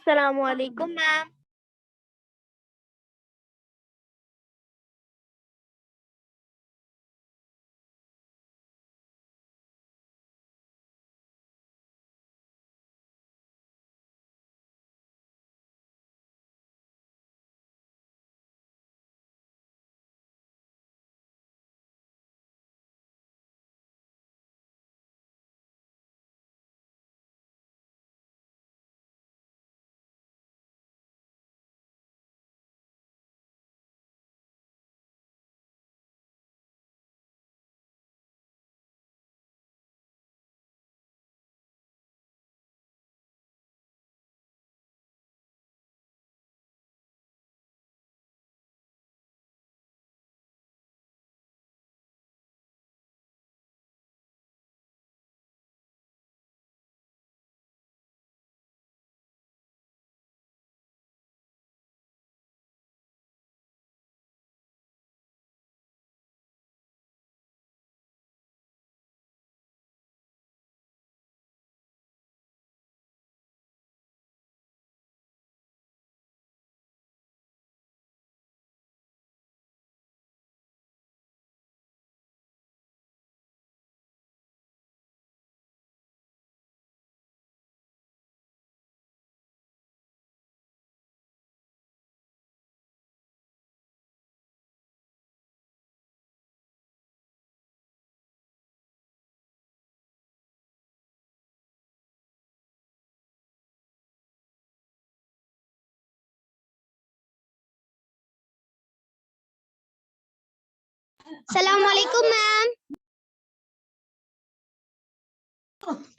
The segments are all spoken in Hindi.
अस्सलामु अलैकुम मैम। अस्सलाम वालेकुम मैम।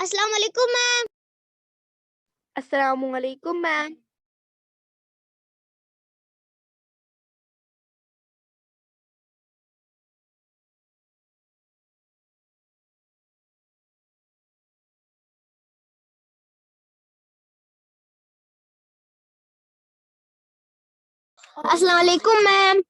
अस्सलाम वालेकुम मैम। अस्सलामु अलैकुम मैम। अस्सलाम वालेकुम मैम।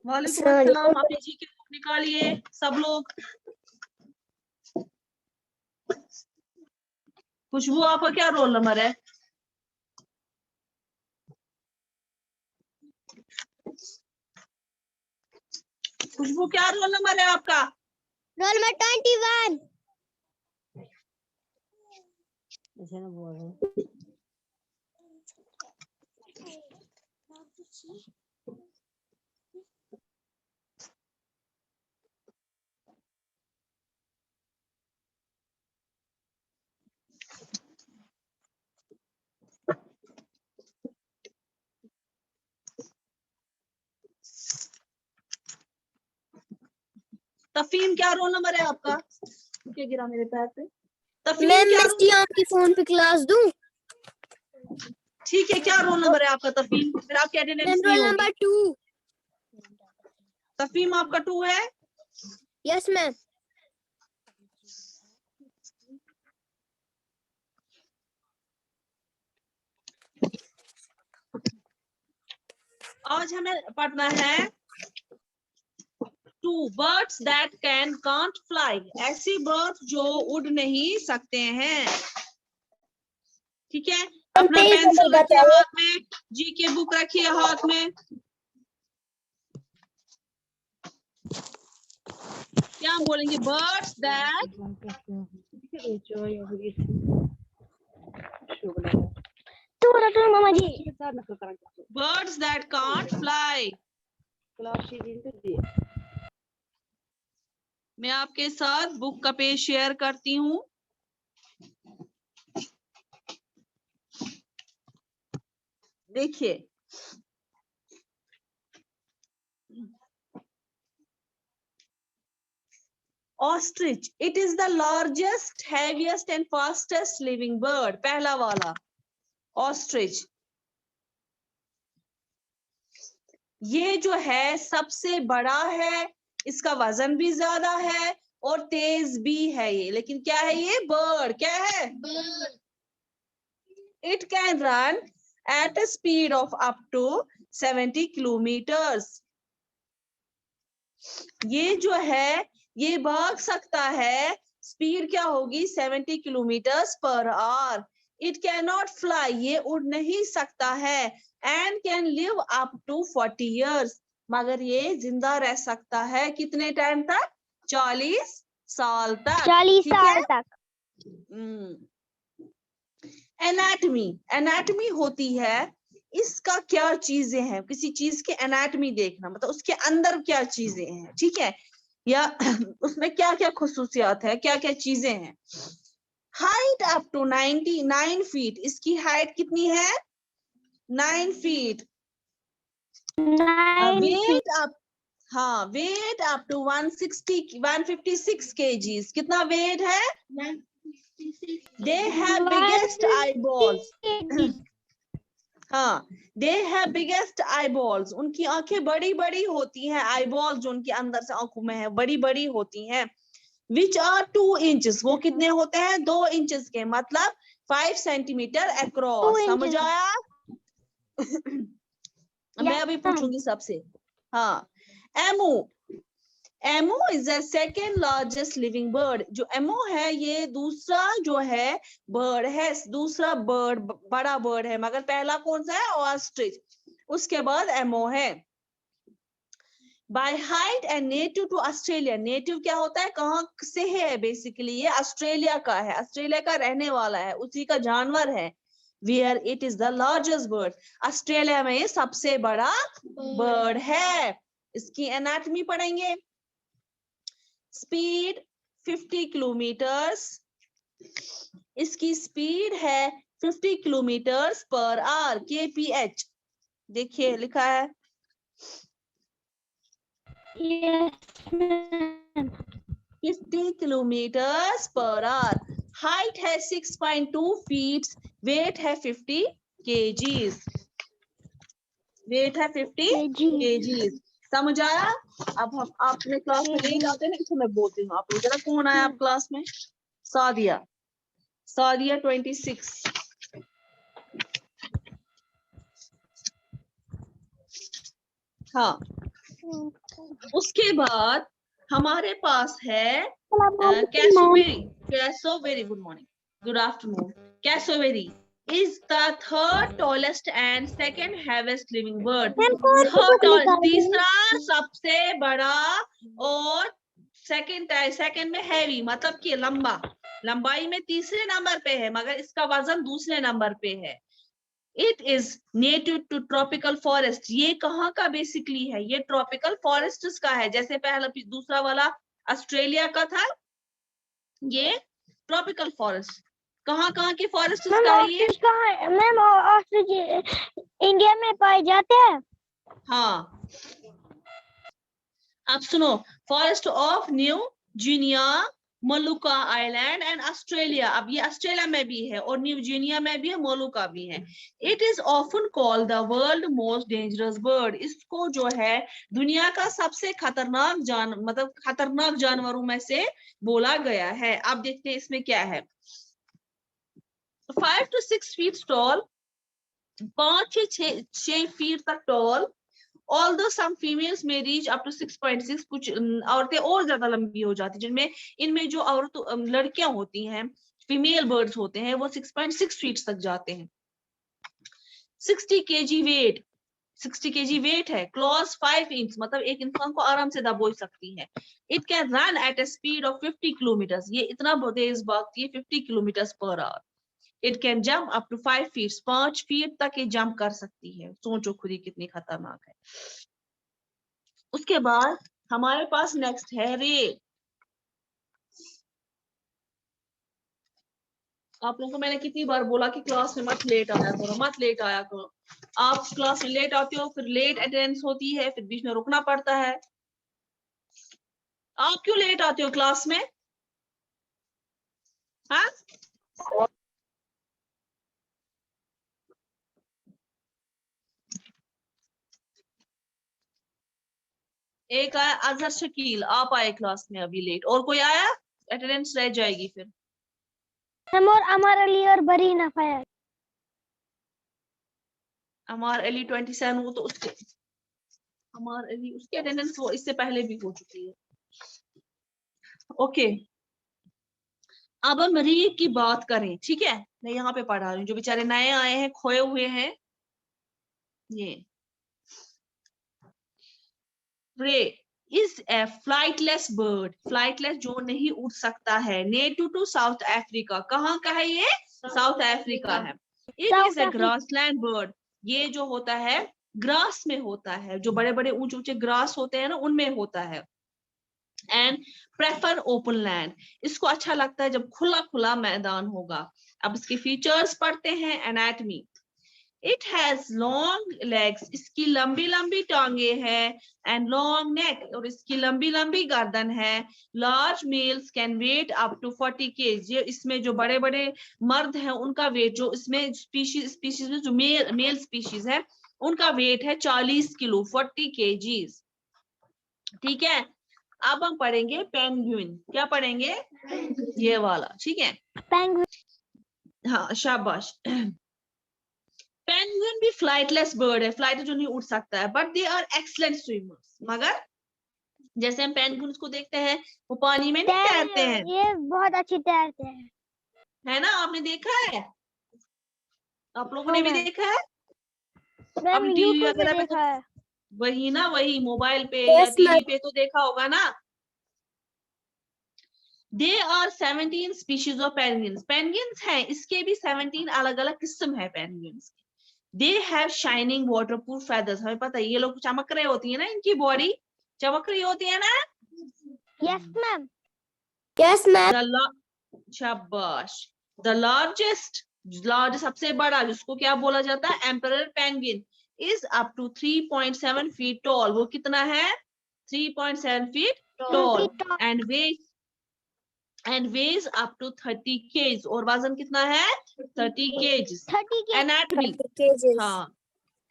वालेकुम अस्सलाम। अपनी जी की बुक निकालिए सब लोग। खुशबू, आपका क्या रोल नंबर है? खुशबू, क्या रोल नंबर है आपका? Roll number 21। ऐसे ना बोल रहे। तफीम, क्या रोल नंबर है आपका? क्या गिरा मेरे पैर पे? तफीम, मैम क्या मैं रोल? सियाम की फोन पे क्लास दूं? ठीक है, क्या रोल नंबर है आपका तफीम? फिर आपकी अटेंडेंस मैम नहीं रोल होगी। नंबर 2। तफीम, आपका 2 है? Yes ma'am. आज हमें पढ़ना है two birds that can't fly. ऐसी बर्ड्स जो उड़ नहीं सकते हैं। ठीक है, अपना पेज नंबर पेंसिल रखिए बताइए। हाथ में, जी के बुक रखिए हाथ में। क्या हम बोलेंगे? बर्ड्स दैट मामा जी। Birds that can't fly. मैं आपके साथ बुक का पेज शेयर करती हूँ। देखिए, ostrich, it is the largest, heaviest and fastest living bird. पहला वाला ऑस्ट्रिच, ये जो है सबसे बड़ा है, इसका वजन भी ज्यादा है और तेज भी है ये। लेकिन क्या है ये? बर्ड। क्या है? It can run at a speed of up to 70 kilometers. ये जो है ये भाग सकता है, स्पीड क्या होगी 70 kilometres per hour. It can not fly, ये उड़ नहीं सकता है. And can live up to 40 years, मगर ये जिंदा रह सकता है कितने टाइम तक? 40 साल तक. 40 ठीक साल है? तक. एनाटमी, एनाटमी होती है इसका क्या चीजें हैं, किसी चीज के एनाटमी देखना, मतलब उसके अंदर क्या चीजें हैं, ठीक है, या उसमें क्या क्या खुसूसियात है, क्या क्या चीजें हैं. हाइट अप टू 99 फीट, इसकी हाइट कितनी है? 9 फीट. 9 वेट अप, हाँ वेट अप टू 156 kgs, कितना वेट है? They have biggest eyeballs. हाँ, दे हैव बिगेस्ट आईबॉल्स, उनकी आंखें बड़ी बड़ी होती हैं. आईबॉल जो उनके अंदर से आंखों में है बड़ी बड़ी होती हैं. विच आर 2 inches, वो कितने होते हैं? 2 inches के, मतलब 5 सेंटीमीटर अक्रॉस. समझ आया? मैं अभी पूछूंगी सबसे. हाँ, emu, emu is the second largest living bird. जो एमो है ये दूसरा जो है बर्ड है, दूसरा बर्ड बड़ा बर्ड है, मगर पहला कौन सा है? ऑस्ट्रिच. उसके बाद एमो है. By height and native to Australia, native क्या होता है? कहाँ से है? बेसिकली ये ऑस्ट्रेलिया का है, ऑस्ट्रेलिया का रहने वाला है, उसी का जानवर है. Where it is the largest bird, Australia में ये सबसे बड़ा बर्ड है. इसकी एनाटमी पढ़ेंगे. स्पीड 50 किलोमीटर्स, इसकी स्पीड है 50 किलोमीटर्स पर आवर. kph देखिए लिखा है. Yes, ma'am. 50 kilometres per our. Height है 6.2 फीट, वेट है 50 kgs, वेट है 50 kgs. समझ आया? अब हम आपने क्लास में लेट आते हैं ना, इसको मैं बोलती हूँ. आप लोग जरा कौन आया आप क्लास में? सादिया, सादिया 26. हाँ, उसके बाद हमारे पास है cassowary. Cassowary, good morning, good afternoon. Cassowary is the third tallest and second heaviest living bird. Third tallest, तीसरा सबसे बड़ा, और सेकंड में हैवी, मतलब कि लंबा, लंबाई में तीसरे नंबर पे है, मगर इसका वजन दूसरे नंबर पे है. It is native to tropical forest. ये कहाँ का बेसिकली है? ये ट्रॉपिकल फॉरेस्ट का है. जैसे पहला दूसरा वाला ऑस्ट्रेलिया का था, ये ट्रॉपिकल फॉरेस्ट. कहाँ के फॉरेस्ट का है ये? मैम ऑस्ट्रिच इंडिया में पाए जाते हैं. हाँ, अब सुनो. Forest of new Guinea, Molucca island and Australia. अब ये ऑस्ट्रेलिया में भी है और न्यू गिनिया में भी है, मोलुका भी है. It is often called the world most dangerous bird. इसको जो है दुनिया का सबसे खतरनाक मतलब खतरनाक जानवरों में से बोला गया है. अब देखते हैं इसमें क्या है. 5 to 6 feet tall, 5 से 6 फीट तक toll. Although some females may reach up to 6.6, कुछ औरतें और ज्यादा लंबी हो जाती, जिनमें इनमें जो लड़कियां होती हैं, फीमेल बर्ड्स होते हैं, वो 6.6 फीट तक जाते हैं. 60 kg वेट, 60 kg वेट है. क्लॉज 5 इंच, मतलब एक इंसान को आराम से दबोच सकती है. It can run at a speed of 50 kilometre. ये इतना तेज भागती है 50 kilometre per hour. It can jump up to 5 feet, 5 feet तक ये जंप कर सकती है. सोचो खुद ही कितनी खतरनाक है. उसके बाद हमारे पास नेक्स्ट है रे. आप लोगों को मैंने कितनी बार बोला कि क्लास में मत लेट आया करो, मत लेट आया करो. आप क्लास में लेट आते हो, फिर लेट अटेंडेंस होती है, फिर बीच में रुकना पड़ता है. आप क्यों लेट आते हो क्लास में? हाँ, एक आया अजहर शकील, आप आए क्लास में अभी लेट. और कोई आया? अटेंडेंस रह जाएगी फिर. मैम और अमर अली और बरीना फयाज. अमार अली 27, वो तो उसके अमार अली उसकी अटेंडेंस वो इससे पहले भी हो चुकी है। ओके, अब हम री की बात करें, ठीक है, मैं यहाँ पे पढ़ा रही हूँ, जो बेचारे नए आए हैं, खोए हुए हैं। ये रे is a flightless bird, flightless जो नहीं उड़ सकता है, नेटिव टू साउथ अफ्रीका, कहाँ का है ये? साउथ अफ्रीका है। It is a grassland bird, ये जो होता है ग्रास में होता है, जो बड़े बड़े ऊंचे ऊंचे ग्रास होते हैं ना, उनमें होता है। एंड प्रेफर ओपन लैंड, इसको अच्छा लगता है जब खुला खुला मैदान होगा। अब इसके फीचर्स पढ़ते हैं। Anatomy, it has long legs, इसकी लंबी लंबी टांगे हैं, एंड लॉन्ग नेक, और इसकी लंबी लंबी गर्दन है। Large males can weigh up to 40 kg, ये इसमें जो बड़े बड़े मर्द हैं उनका वेट, जो इसमें स्पीशीज में जो मेल स्पीशीज है उनका वेट है 40 किलो, 40 kg। ठीक है, अब हम पढ़ेंगे पेंगुइन। क्या पढ़ेंगे? ये वाला, ठीक है। पेंगुइन, हाँ शाबाश। पेंगुइन भी फ्लाइटलेस बर्ड है, फ्लाइट जो नहीं उड़ सकता है, but they are excellent swimmers. मगर जैसे हम पेंगुइन को देखते हैं, वो पानी में नहीं तैरते हैं, ये बहुत अच्छी तैरते हैं, है ना? आपने देखा है, आप लोगों ने भी देखा है मैम अभी टीवी यूट्यूब पे वगैरह पे तो, देखा है। वही ना, वही मोबाइल पे या टीवी पे तो देखा होगा ना। They are 17 species of penguins, penguins हैं, इसके भी 17 अलग अलग किस्म है पेंगुइन्स के। They have shining waterproof feathers, हमें पता है ये लोग चमक रहे होती है ना, इनकी बॉडी चमक रही होती है ना। Yes ma'am, yes ma'am. शाबाश। द लार्जेस्ट, सबसे बड़ा, जिसको क्या बोला जाता है? Emperor penguin, is up to 3.7 feet tall, वो कितना है? 3.7 feet tall, and weighs up to 30 kg, और वजन कितना है? 30 kg। 30 anatomy, kgs. हाँ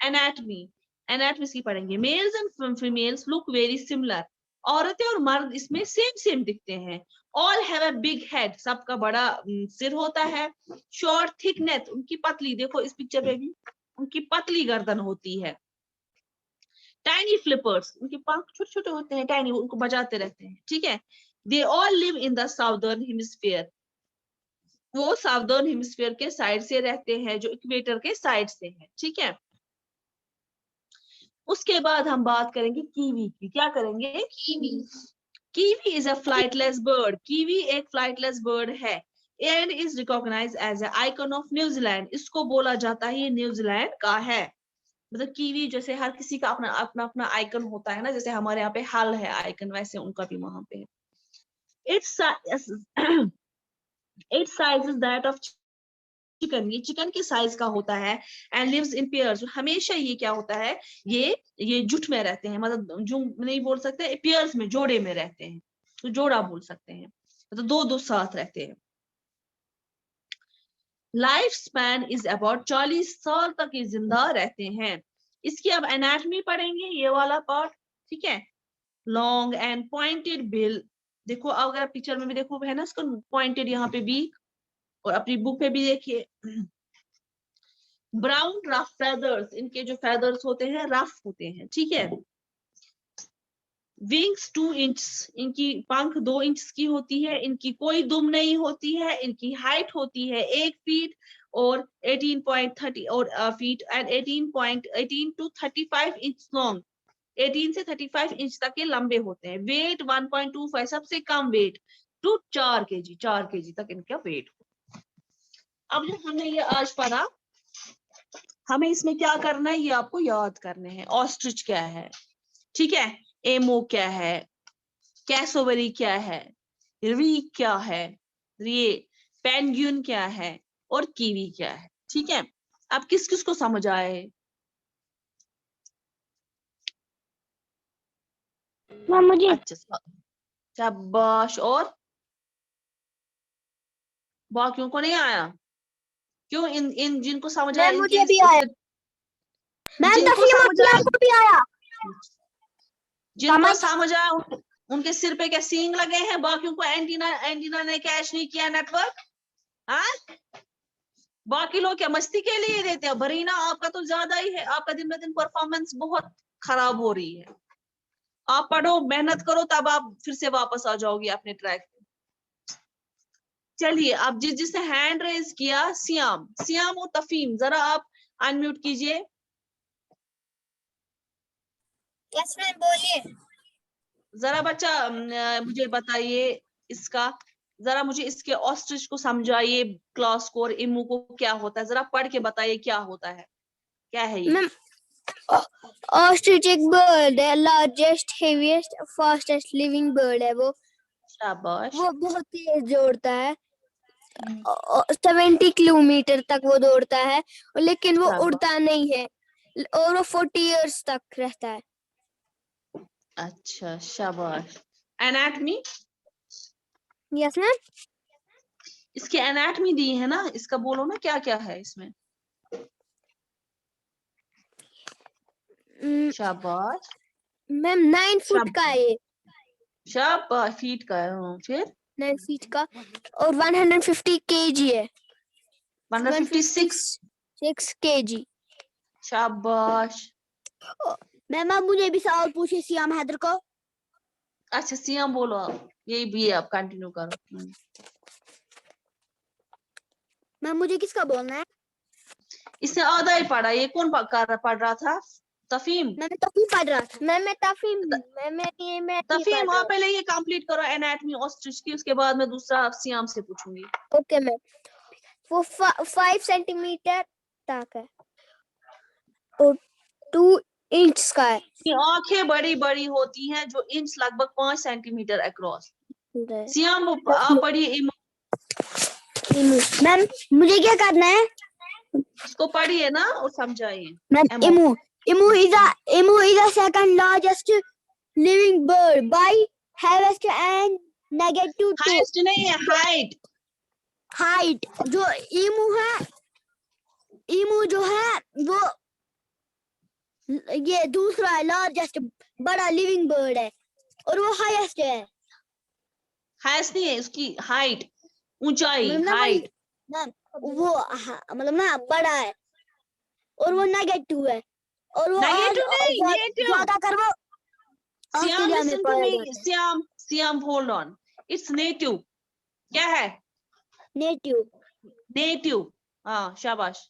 एनाटमी, एनाटमी की पढ़ेंगे। Males and females look very similar, औरतें और मर्द इसमें सेम सेम दिखते हैं। All have a big head, सबका बड़ा सिर होता है। शॉर्ट थिक नेक, उनकी पतली, देखो इस पिक्चर में भी उनकी पतली गर्दन होती है। टाइनी फ्लिपर्स, उनके पंख छोटे छोटे होते हैं, टाइनी, उनको बजाते रहते हैं, ठीक है। They all live in the southern hemisphere, वो साउदर्न हेमिस्फीयर के साइड से रहते हैं, जो इक्वेटर के साइड से है, ठीक है। उसके बाद हम बात करेंगे कीवी की। क्या करेंगे? Kiwi. Kiwi is a flightless bird, kiwi एक फ्लाइटलेस बर्ड है, and is recognised as a icon of New Zealand, इसको बोला जाता है ये न्यूजीलैंड का है। मतलब कीवी जैसे हर किसी का अपना अपना अपना आइकन होता है ना, जैसे हमारे यहाँ पे हल है आइकन, वैसे उनका भी वहां पे है। It's it's size is that of chicken, ये चिकन के साइज का होता है। एंड लिव्स इन पेयर्स, हमेशा ये क्या होता है, ये जुट में रहते हैं, मतलब जो नहीं बोल सकते, पेयर्स में, जोड़े में रहते हैं, तो जोड़ा बोल सकते हैं, मतलब दो दो साथ रहते हैं। लाइफ स्पैन इज अबाउट 40 साल तक ये जिंदा रहते हैं। इसकी अब एनाटमी पढ़ेंगे, ये वाला पार्ट, ठीक है। लॉन्ग एंड पॉइंटेड बिल, देखो अगर पिक्चर में भी देखो है ना, इसको पॉइंटेड यहाँ पे भी, और अपनी बुक पे भी देखिए। ब्राउन रफ फेदर्स, इनके जो फेदर्स होते हैं रफ होते हैं, ठीक है। विंग्स 2 इंच, इनकी पंख 2 इंच की होती है, इनकी कोई दुम नहीं होती है, इनकी हाइट होती है 1 फीट और 18.30 और feet, and 18 to 35 inch long, 18 से 35 इंच तक के लंबे होते हैं। वेट 1.25, सबसे कम वेट टू 4 kg, 4 kg तक इनका वेट। अब जो हमने ये आज पढ़ा, हमें इसमें क्या करना है, ये आपको याद करने हैं। ऑस्ट्रिच क्या है, ठीक है, एमो क्या है, कैसोवरी क्या है, री क्या है, ये पेंगुइन क्या है, और कीवी क्या है, ठीक है। अब किस किस को समझ आए? मुझे अच्छा शाबाश, और बाकियों को नहीं आया? क्यों? इन इन जिनको समझ आया, मुझे भी आया, जिनको समझ आया, को भी आया, जिनको समझ आया उनके सिर पे क्या सींग लगे हैं? बाकियों को एंटीना एंटीना ने कैच नहीं किया नेटवर्क, हाँ? बाकी लोग क्या मस्ती के लिए देते हैं? बरीना आपका तो ज्यादा ही है, आपका दिन ब दिन परफॉर्मेंस बहुत खराब हो रही है। आप पढ़ो, मेहनत करो, तब आप फिर से वापस आ जाओगी अपने ट्रैक पे। चलिए, अब जिसने हैंड रेज किया, सियाम, सियाम और तफीम, जरा आप अनम्यूट कीजिए। यस मैम, बोलिए। जरा बच्चा मुझे बताइए इसका, जरा मुझे इसके ऑस्ट्रिच को समझाइए, क्लास को और इमू को क्या होता है, जरा पढ़ के बताइए क्या होता है, क्या है ये? मैम, ऑस्ट्रिच एक बर्ड है, largest, heaviest, fastest living bird है वो। शाबाश। वो बहुत तेज दौड़ता है, 70 किलोमीटर तक वो दौड़ता है, लेकिन वो शाबाश। उड़ता नहीं है, और वो 40 इयर्स तक रहता है। अच्छा, शाबाश। Anatomy, yes ma'am. इसकी एनाटमी दी है ना, इसका बोलो ना क्या क्या है इसमें। शाबाश। मैम 9 फुट का है ये, शाबाश, फीट का है। फिर 9 फीट का, और 150 केजी है, 156। 6 केजी। शाबाश। मैम आप मुझे भी सवाल पूछिए सियाम हैदर को। अच्छा, सियाम बोलो आप, यही भी है, आप कंटिन्यू करो। मैम मुझे किसका बोलना है? इससे आधा ही पढ़ा, ये कौन पढ़ रहा था? तफीम। मैं तफीम पढ़ रहा था। मैं तफीम, मैं तफीम, आप पहले ये कंप्लीट करो एनाटमी ऑस्ट्रिच की, उसके बाद मैं दूसरा सियाम से पूछूंगी। Okay ma'am. वो 5 सेंटीमीटर तक है और 2 इंच का है। ये आंखें बड़ी बड़ी होती हैं जो इंच लगभग 5 सेंटीमीटर अक्रॉस। सियाम आप पढ़िए, मैम मुझे क्या करना है? इसको पढ़िए ना और समझाइए। Ma'am emu is the second largest living bird by heaviest and negative 2 heist नहीं है, हाइट। height। जो emu जो है वो ये दूसरा है, लार्जेस्ट, बड़ा लिविंग बर्ड है, और वो हाईएस्ट है। हाइस्ट नहीं है, उसकी हाइट, ऊंचाई, मतलब हाइट। वो मतलब ना बड़ा है, और वो नेगेटिव है, और वो नेगेटिव नहीं, नेटिव। ज्यादा कर वो सियाम, ऑस्ट्रेलिया में लिसन टू पाया मी, जाता है। SIAM, SIAM hold on, it's native. क्या है? नेटिव। नेटिव, हाँ, शाबाश।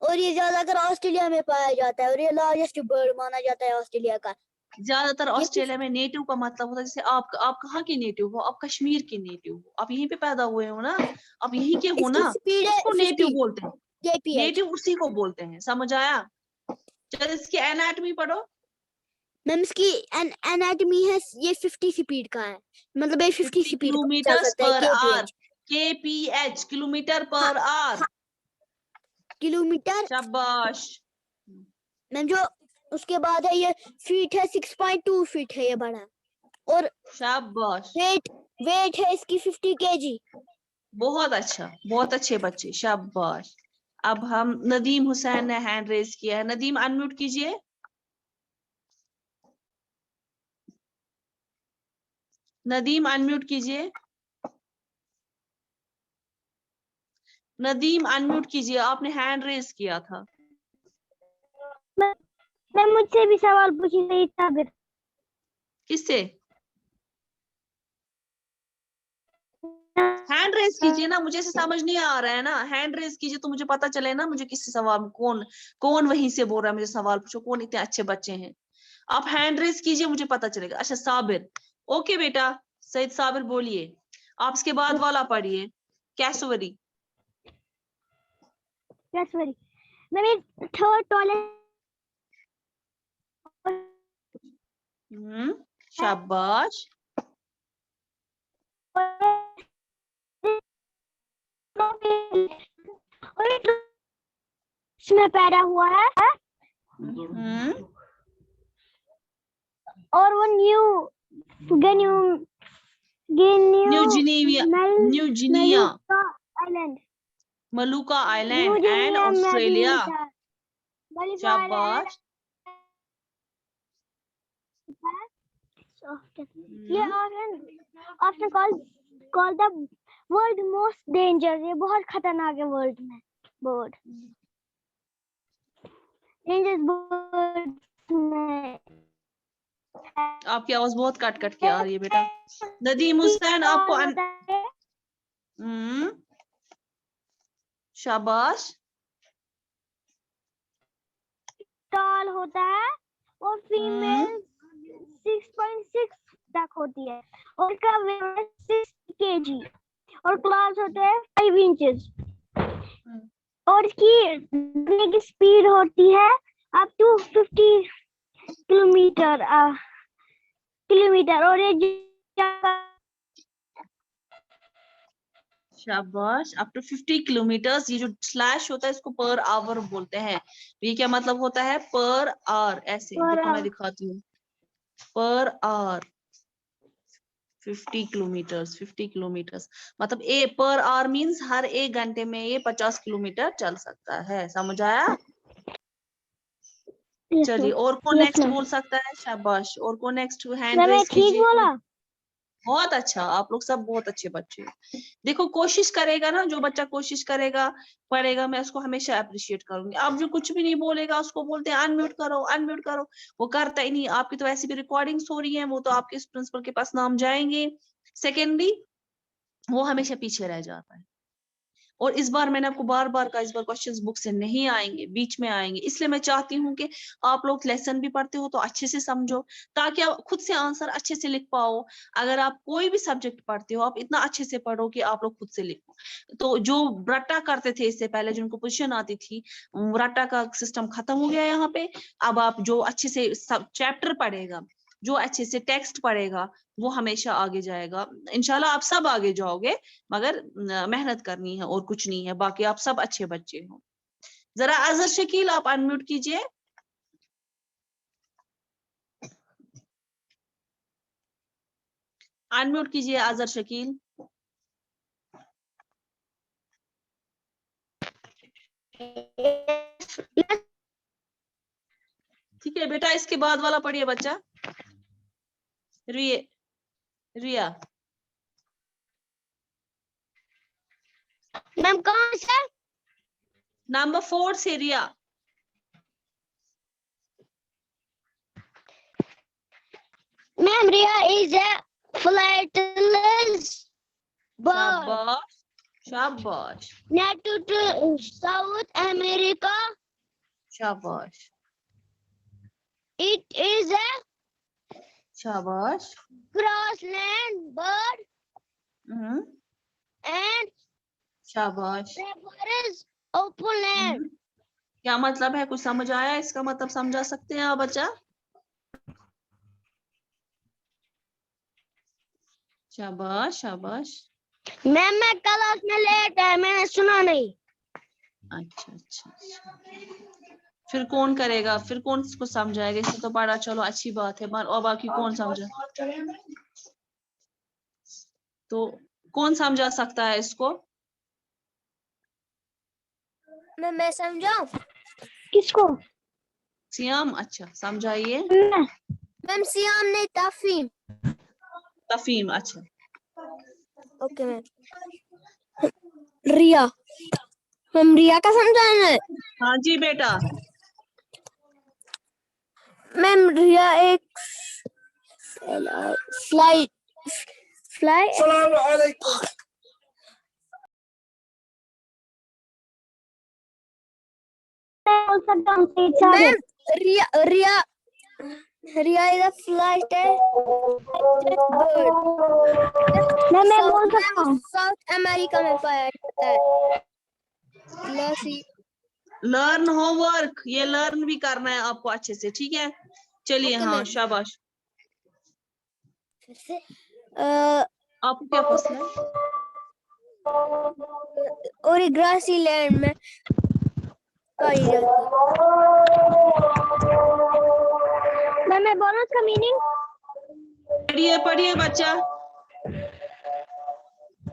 और ये ज्यादातर ऑस्ट्रेलिया में पाया जाता है, और ये लार्जेस्ट बर्ड माना जाता है ऑस्ट्रेलिया का। ज्यादातर ये ऑस्ट्रेलिया में नेटिव का मतलब होता है, जैसे आप कहाँ के नेटिव हो? आप कश्मीर के नेटिव हो, आप यहीं पे पैदा हुए हो ना, आप यहीं के हो इसकी ना, स्पीड है उसको नेटिव 50 बोलते हैं। kph। नेटिव उसी को बोलते हैं, समझ आया? चलो, इसकी एनाटमी पढ़ो। मैम इसकी एनाटमी है, ये 50 स्पीड का है, मतलब ये 50 स्पीड का चल किलोमीटर सकता है, per hour, kph। kph, kilometre हाँ, पर आवर। किलोमीटर। शाबाश। मैम जो उसके बाद है, ये फीट है, 6.2 फीट है ये बड़ा, और शाबाश, वेट है इसकी 50 केजी। बहुत अच्छा, बहुत अच्छे बच्चे, शाबाश। अब हम, नदीम हुसैन ने हैंड रेज किया है, नदीम अनम्यूट कीजिए। नदीम अनम्यूट कीजिए, नदीम अनम्यूट कीजिए, आपने हैंड रेज किया था। मैं मुझसे भी सवाल पूछिए साबिर। किससे? हैंड रेज कीजिए ना, मुझे ऐसे समझ नहीं आ रहा है ना, हैंड रेज कीजिए तो मुझे पता चले ना, मुझे किससे सवाल, कौन कौन वहीं से बोल रहा है मुझे सवाल पूछो, कौन इतने अच्छे बच्चे हैं। आप हैंड रेज कीजिए, मुझे पता चलेगा। अच्छा, साबिर, ओके बेटा, सईद साबिर बोलिए। आप इसके बाद वाला पढ़िए, कैसुवरी। कैसुवरी, मैं थर्ड टॉयलेट। शाबाश। में पैदा हुआ है, और वो New Guinea, island, Molucca island and Australia. शाबाश। ये often called the world most danger, ये बहुत खतरनाक है वर्ल्ड में बर्ड। डेंजरस बर्ड में आपकी आवाज बहुत कट कट के आ रही है बेटा। नदीम हुसैन आपको शाबाश। टॉल होता है और फीमेल 6.6 तक होती है और इसका वेट 6 kg और क्लास होता है 5 इंचेस और इसकी स्पीड होती है अप टू 50 किलोमीटर और ये शाबाश। Up to 50 kilometres. ये जो स्लैश होता है इसको पर आवर बोलते हैं। ये क्या मतलब होता है? Per hour. ऐसे देखो मैं दिखाती हूँ। Per hour 50 kilometres. 50 किलोमीटर्स मतलब पर आवर मीन्स हर 1 घंटे में ये 50 किलोमीटर चल सकता है। समझ आया? चलिए, और कौन नेक्स्ट बोल सकता है? शाबाश। और कौन नेक्स्ट हैंड रेज कीजिए। बोला? बहुत अच्छा, आप लोग सब बहुत अच्छे बच्चे हैं। देखो कोशिश करेगा ना, जो बच्चा कोशिश करेगा पढ़ेगा, मैं उसको हमेशा अप्रिशिएट करूंगी। आप जो कुछ भी नहीं बोलेगा उसको बोलते हैं अनम्यूट करो अनम्यूट करो, वो करता ही नहीं। आपकी तो ऐसी भी रिकॉर्डिंग्स हो रही है, वो तो आपके प्रिंसिपल के पास नाम जाएंगे। सेकेंडली वो हमेशा पीछे रह जाता है। और इस बार मैंने आपको बार बार कहा, इस बार क्वेश्चंस बुक से नहीं आएंगे, बीच में आएंगे। इसलिए मैं चाहती हूँ कि आप लोग लेसन भी पढ़ते हो तो अच्छे से समझो, ताकि आप खुद से आंसर अच्छे से लिख पाओ। अगर आप कोई भी सब्जेक्ट पढ़ते हो, आप इतना अच्छे से पढ़ो कि आप लोग खुद से लिखो। तो जो रट्टा करते थे इससे पहले, जिनको पोजीशन आती थी, रट्टा का सिस्टम खत्म हो गया यहाँ पे। अब आप जो अच्छे से सब चैप्टर पढ़ेगा, जो अच्छे से टेक्स्ट पढ़ेगा, वो हमेशा आगे जाएगा। इंशाल्लाह आप सब आगे जाओगे, मगर मेहनत करनी है और कुछ नहीं है। बाकी आप सब अच्छे बच्चे हो। जरा अजहर शकील आप अनम्यूट कीजिए। अनम्यूट कीजिए अजहर शकील। ठीक है बेटा, इसके बाद वाला पढ़िए बच्चा। रिया। मैम कौन सा? नंबर 4 से rhea. Ma'am rhea is a flightless bird शाबाश शाबाश native to South America. शाबाश It is a शाबाश। grassland bird and शाबाश। prefers open land. क्या मतलब है? कुछ समझ आया? इसका मतलब समझा सकते हैं आप बच्चा? शाबाश शाबाश। मैम मैं क्लास में लेट है, मैंने सुना नहीं। अच्छा अच्छा अच्छा। फिर कौन करेगा? फिर कौन इसको समझाएगा? इसने तो पढ़ा, चलो अच्छी बात है, और बाकी कौन समझा? तो कौन समझा सकता है इसको? मैं समझाऊं? किसको? सियाम। अच्छा समझाइए। मैम सियाम नहीं, तफीम। तफीम। अच्छा okay ma'am. Riya. Ma'am Riya का समझाना है? हाँ जी बेटा। मैम रिया एक fly ma'am Riya is a flight bird. मैं बोल सकता हूँ, साउथ अमेरिका में पाया जाता है। लर्न होमवर्क, ये लर्न भी करना है आपको अच्छे से, ठीक है? चलिए हाँ शाबाश। आपको क्या पसंद है? और ये ग्रासी लैंड में पाई जाती है। मैं बोलूं इसका मीनिंग? पढ़िए पढ़िए बच्चा।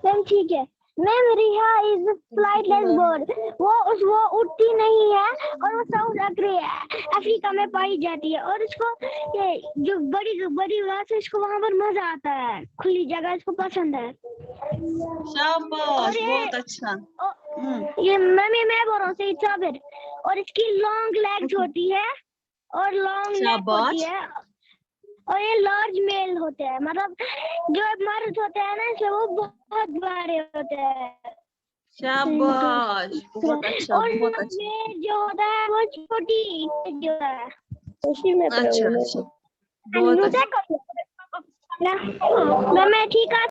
मैम ठीक है। Memory is a flightless bird. वो उड़ती नहीं है और वो साउथ अफ्रीका में पाई जाती है और इसको ये जो बड़ी बड़ी घास है इसको वहाँ पर मजा आता है, खुली जगह इसको पसंद है। शाबाश, बहुत अच्छा। ये मैं बोल रहा हूँ सही साबिर। और इसकी लॉन्ग लेग्स होती है और लॉन्ग नेक होती है और ये लार्ज मेल होते हैं, मतलब जो मर्द होते हैं ना इसलिए वो बहुत बड़े होते हैं। शाबाश, बहुत अच्छा, और बहुत अच्छा। ये जो होता है वो छोटी जो है अच्छा अच्छा, बहुत अच्छा। मैं ठीक है।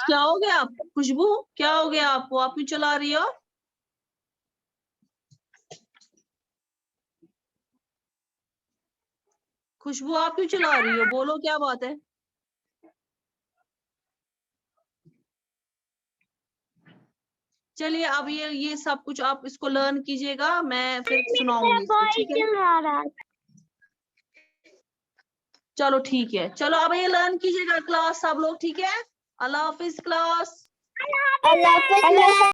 क्या हो गया आप खुशबू, क्या हो गया आपको? आप क्यों चला रही हो? खुशबू आप क्यों चला रही हो? बोलो क्या बात है? चलिए अब ये सब कुछ आप इसको लर्न कीजिएगा, मैं फिर सुनाऊंगी इसको, ठीक है? चलो ठीक है, चलो अब ये लर्न कीजिएगा क्लास सब लोग, ठीक है? अल्लाह हाफिज क्लास। अल्लाह